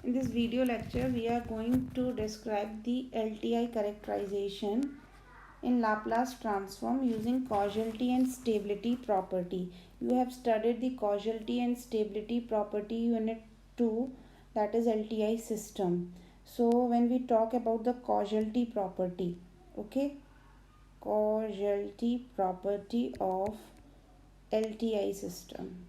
In this video lecture, we are going to describe the LTI characterization in Laplace transform using causality and stability property. You have studied the causality and stability property unit 2, that is LTI system. So when we talk about the causality property, okay, causality property of LTI system.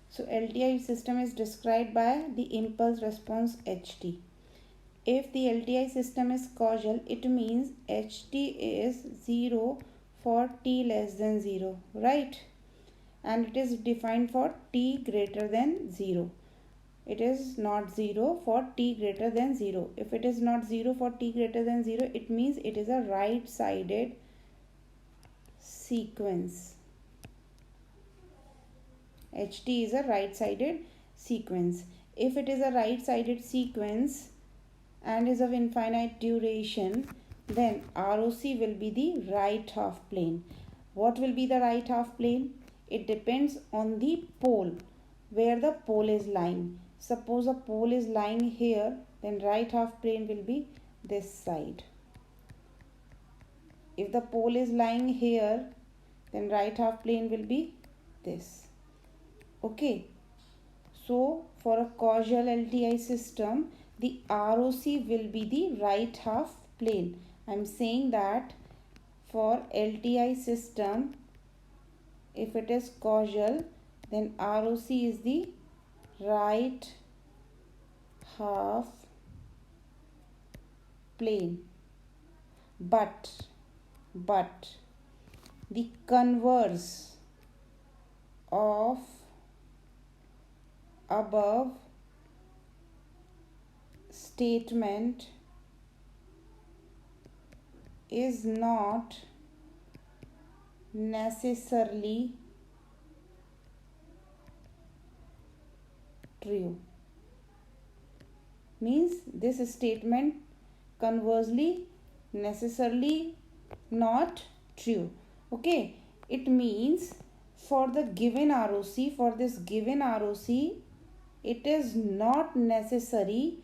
So LTI system is described by the impulse response HT. If the LTI system is causal, it means HT is 0 for t less than 0, right? And it is defined for t greater than 0. It is not 0 for t greater than 0. If it is not 0 for t greater than 0, it means it is a right-sided sequence. HT is a right-sided sequence. If it is a right-sided sequence and is of infinite duration, then ROC will be the right half plane. What will be the right half plane? It depends on the pole, where the pole is lying. Suppose a pole is lying here, then right half plane will be this side. If the pole is lying here, then right half plane will be this. Okay, so for a causal LTI system, the ROC will be the right half plane. I am saying that for LTI system, if it is causal, then ROC is the right half plane. But the converse of above statement is not necessarily true. Means this statement conversely necessarily not true. Okay, it means for the given ROC, for this given ROC, it is not necessary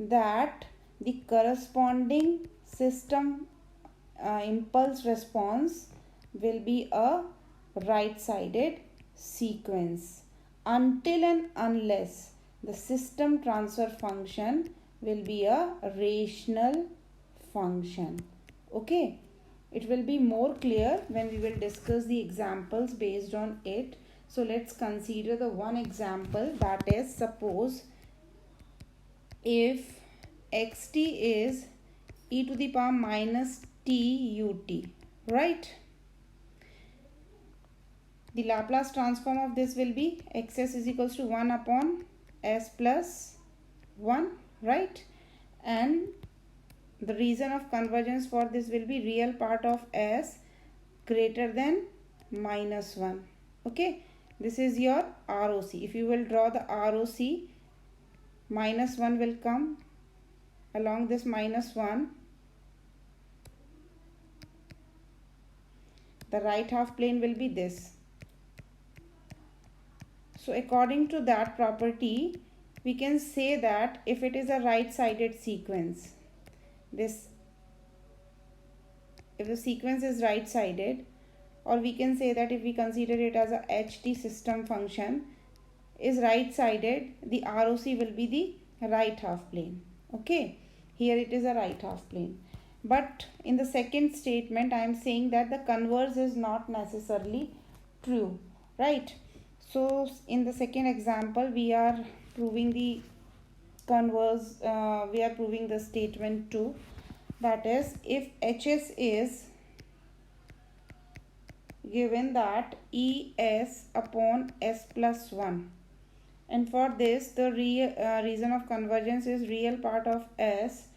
that the corresponding system impulse response will be a right-sided sequence until and unless the system transfer function will be a rational function. Okay, it will be more clear when we will discuss the examples based on it. So let's consider the one example, that is, suppose if xt is e to the power minus t ut, right? The Laplace transform of this will be xs is equals to 1 upon s plus 1, right? And the reason of convergence for this will be real part of s greater than minus 1. Okay, this is your ROC. If you will draw the ROC, minus 1 will come along this minus 1. The right half plane will be this. So according to that property, we can say that if it is a right-sided sequence, if the sequence is right-sided, or we can say that if we consider it as a HT system function is right-sided, the ROC will be the right half plane. Okay, here it is a right half plane. But in the second statement, I am saying that the converse is not necessarily true, right? So in the second example, we are proving the converse, we are proving the statement 2, that is, if Hs is given that Es upon s plus 1, and for this the reason of convergence is real part of s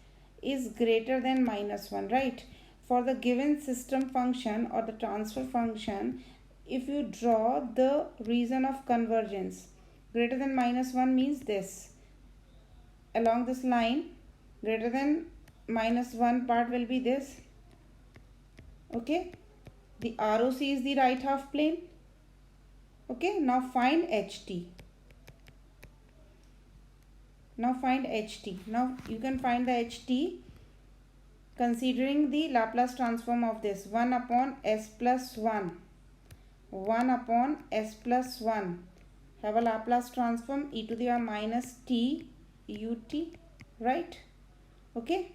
is greater than minus 1, right? For the given system function or the transfer function, if you draw the reason of convergence, greater than minus 1 means this. Along this line, greater than minus 1 part will be this. Okay, the ROC is the right half plane. Okay, now find ht. Now find ht. Now you can find the ht considering the Laplace transform of this 1 upon s plus 1. 1 upon s plus 1 have a Laplace transform e to the power minus t ut, right? Okay,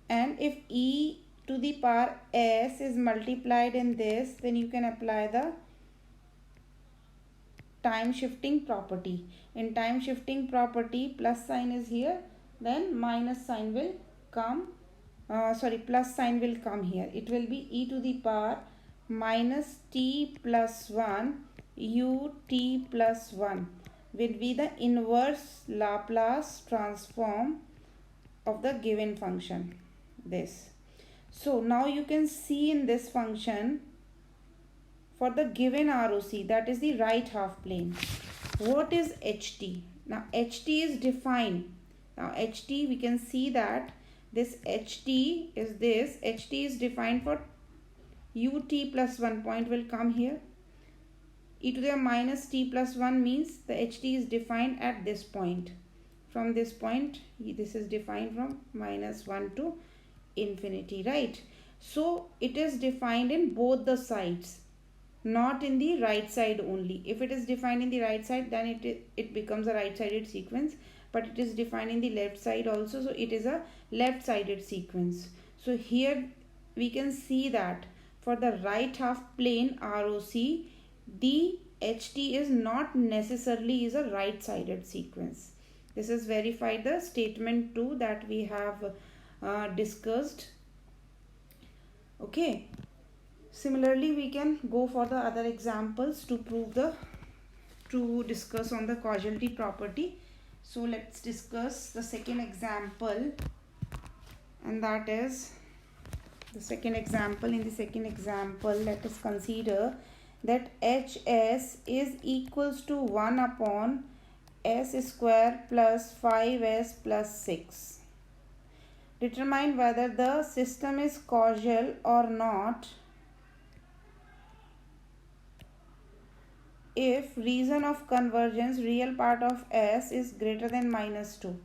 and if e to the power s is multiplied in this, then you can apply the time shifting property. In time shifting property, plus sign is here, then minus sign will come, plus sign will come here. It will be e to the power minus t plus 1 ut plus 1 will be the inverse Laplace transform of the given function, this. So now you can see in this function, for the given ROC, that is the right half plane, what is ht? Now ht is defined. Now ht, we can see that this ht is defined for ut plus 1 point will come here. E to the minus t plus 1 means the ht is defined at this point. From this point, this is defined from minus 1 to infinity, right? So it is defined in both the sides, not in the right side only. If it is defined in the right side, then it becomes a right-sided sequence, but it is defined in the left side also, so it is a left-sided sequence. So here we can see that for the right half plane ROC, the ht is not necessarily is a right-sided sequence. This is verified the statement 2 that we have discussed. Okay. Similarly, we can go for the other examples to discuss on the causality property. So let's discuss the second example, and that is the second example. In the second example, let us consider that hs is equals to 1 upon s square plus 5s plus 6. Determine whether the system is causal or not if reason of convergence real part of s is greater than minus 2.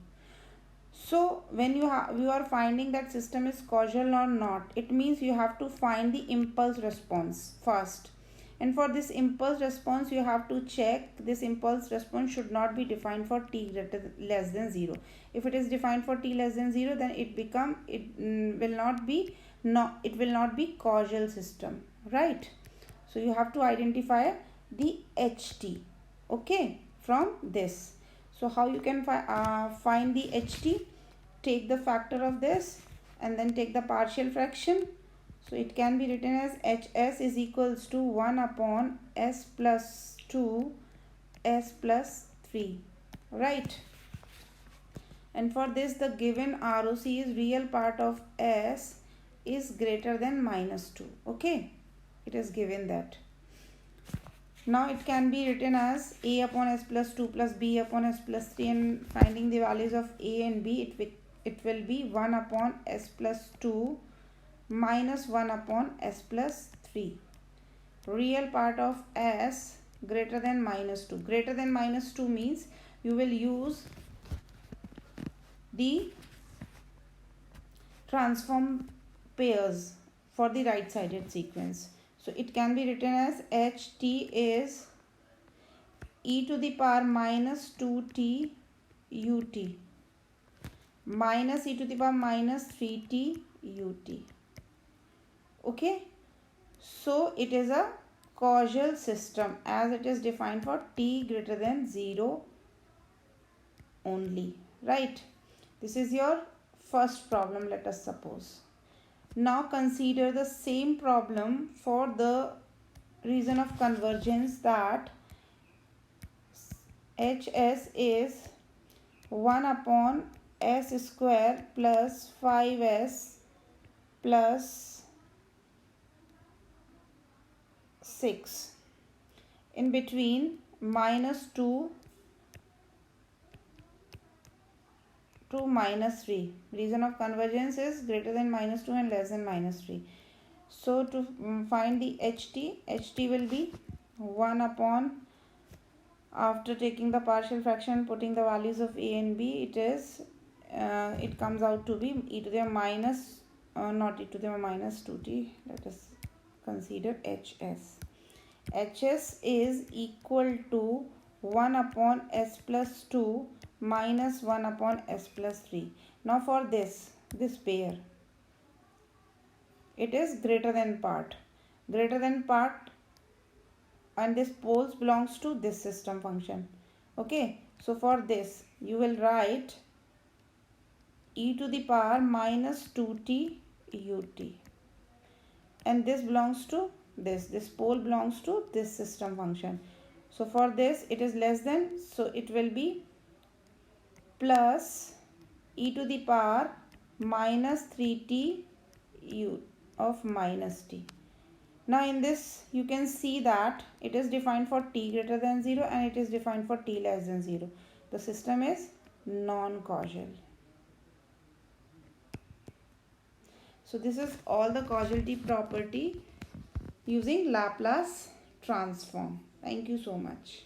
So when you are finding that system is causal or not, it means you have to find the impulse response first. And for this impulse response, you have to check this impulse response should not be defined for t less than 0. If it is defined for t less than 0, then it will not be causal system, right? So you have to identify the ht, okay, from this. So how you can find the ht? Take the factor of this and then take the partial fraction. So it can be written as hs is equals to 1 upon s plus 2 s plus 3, right? And for this, the given ROC is real part of s is greater than minus 2, okay? It is given that. Now it can be written as a upon s plus 2 plus b upon s plus 3, and finding the values of a and b, it will be 1 upon s plus 2 minus 1 upon s plus 3. Real part of s greater than minus 2. Greater than minus 2 means you will use the transform pairs for the right-sided sequence. So it can be written as ht is e to the power minus 2t ut minus e to the power minus 3t ut. Okay, so it is a causal system as it is defined for t greater than 0 only, right? This is your first problem, let us suppose. Now consider the same problem for the reason of convergence, that hs is 1 upon s square plus 5s plus 6 in between minus 2 to minus 3. Reason of convergence is greater than minus 2 and less than minus 3. So to find the ht will be 1 upon, after taking the partial fraction, putting the values of a and b, it comes out to be e to the power minus, not e to the power minus 2t. Let us consider hs. hs is equal to 1 upon s plus 2 minus 1 upon s plus 3. Now for this pair, it is greater than part, and this poles belongs to this system function. Okay, so for this you will write e to the power minus 2t ut, and this belongs to this pole belongs to this system function. So for this it is less than, so it will be plus e to the power minus 3t u of minus t. Now in this you can see that it is defined for t greater than 0 and it is defined for t less than 0. The system is non-causal. So this is all the causality property using Laplace transform. Thank you so much.